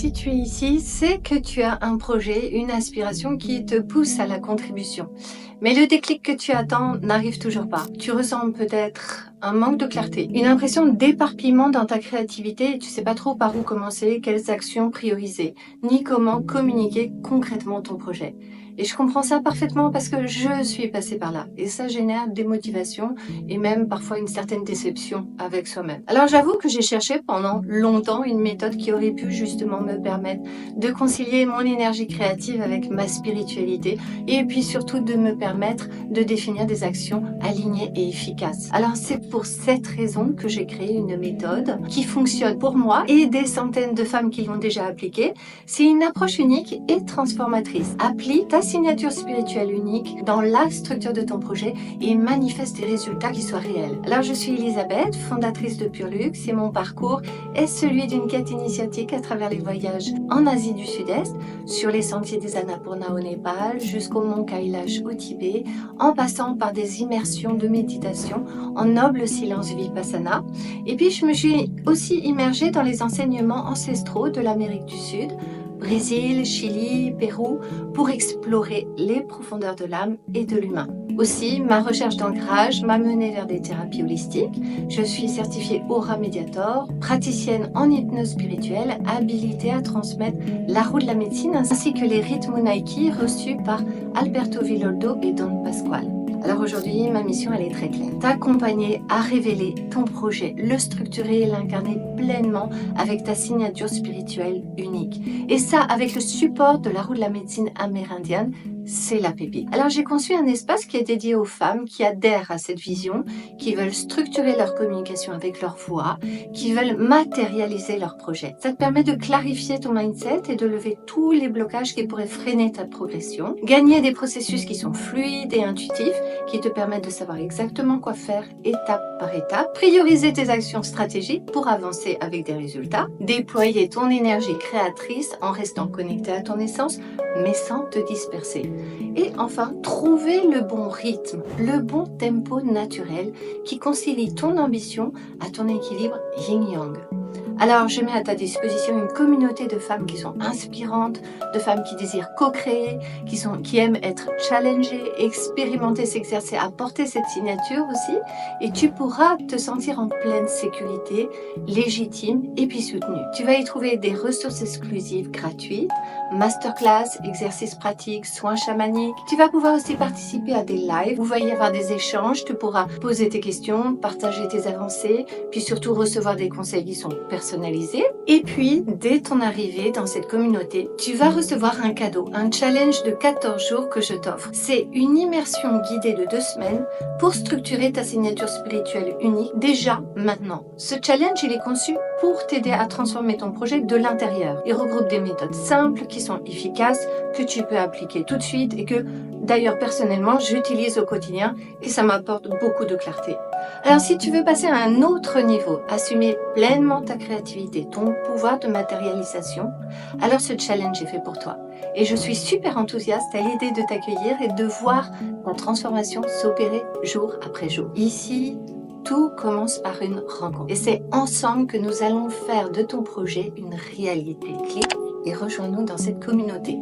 si tu es ici, c'est que tu as un projet, une aspiration qui te pousse à la contribution. Mais le déclic que tu attends n'arrive toujours pas. Tu ressens peut-être un manque de clarté, une impression d'éparpillement dans ta créativité et tu sais pas trop par où commencer, quelles actions prioriser, ni comment communiquer concrètement ton projet. Et je comprends ça parfaitement parce que je suis passée par là. Et ça génère des motivations et même parfois une certaine déception avec soi-même. Alors j'avoue que j'ai cherché pendant longtemps une méthode qui aurait pu justement me permettre de concilier mon énergie créative avec ma spiritualité et puis surtout de me permettre de définir des actions alignées et efficaces. Alors c'est pour cette raison que j'ai créé une méthode qui fonctionne pour moi et des centaines de femmes qui l'ont déjà appliquée. C'est une approche unique et transformatrice. Applique ta signature spirituelle unique dans la structure de ton projet et manifeste des résultats qui soient réels. Alors je suis Elisabeth, fondatrice de Pure Luxe et mon parcours est celui d'une quête initiatique à travers les voyages en Asie du Sud-Est, sur les sentiers des Annapurna au Népal, jusqu'au mont Kailash au Tibet, en passant par des immersions de méditation en noble silence vipassana. Et puis je me suis aussi immergée dans les enseignements ancestraux de l'Amérique du Sud, Brésil, Chili, Pérou, pour explorer les profondeurs de l'âme et de l'humain. Aussi, ma recherche d'ancrage m'a menée vers des thérapies holistiques. Je suis certifiée Aura Mediator, praticienne en hypnose spirituelle, habilitée à transmettre la roue de la médecine ainsi que les rythmes Nike reçus par Alberto Villoldo et Don Pasquale. Alors aujourd'hui, ma mission elle est très claire. T'accompagner à révéler ton projet, le structurer et l'incarner pleinement avec ta signature spirituelle unique. Et ça avec le support de la roue de la médecine amérindienne, c'est la pépite. Alors j'ai conçu un espace qui est dédié aux femmes qui adhèrent à cette vision, qui veulent structurer leur communication avec leur voix, qui veulent matérialiser leur projet. Ça te permet de clarifier ton mindset et de lever tous les blocages qui pourraient freiner ta progression, gagner des processus qui sont fluides et intuitifs, qui te permettent de savoir exactement quoi faire étape par étape, prioriser tes actions stratégiques pour avancer avec des résultats, déployer ton énergie créatrice en restant connecté à ton essence, mais sans te disperser. Et enfin, trouver le bon rythme, le bon tempo naturel qui concilie ton ambition à ton équilibre yin-yang. Alors, je mets à ta disposition une communauté de femmes qui sont inspirantes, de femmes qui désirent co-créer, qui aiment être challengées, expérimenter, s'exercer, apporter cette signature aussi. Et tu pourras te sentir en pleine sécurité, légitime et puis soutenue. Tu vas y trouver des ressources exclusives gratuites, masterclass, exercices pratiques, soins chamaniques. Tu vas pouvoir aussi participer à des lives où il va y avoir des échanges. Tu pourras poser tes questions, partager tes avancées, puis surtout recevoir des conseils qui sont personnalisé. Et puis, dès ton arrivée dans cette communauté, tu vas recevoir un cadeau, un challenge de 14 jours que je t'offre. C'est une immersion guidée de 2 semaines pour structurer ta signature spirituelle unique déjà maintenant. Ce challenge, il est conçu pour t'aider à transformer ton projet de l'intérieur. Il regroupe des méthodes simples qui sont efficaces, que tu peux appliquer tout de suite et que d'ailleurs personnellement j'utilise au quotidien et ça m'apporte beaucoup de clarté. Alors si tu veux passer à un autre niveau, assumer pleinement ta créativité, ton pouvoir de matérialisation, alors ce challenge est fait pour toi. Et je suis super enthousiaste à l'idée de t'accueillir et de voir ta transformation s'opérer jour après jour. Ici, tout commence par une rencontre. Et c'est ensemble que nous allons faire de ton projet une réalité. Clique et rejoins-nous dans cette communauté.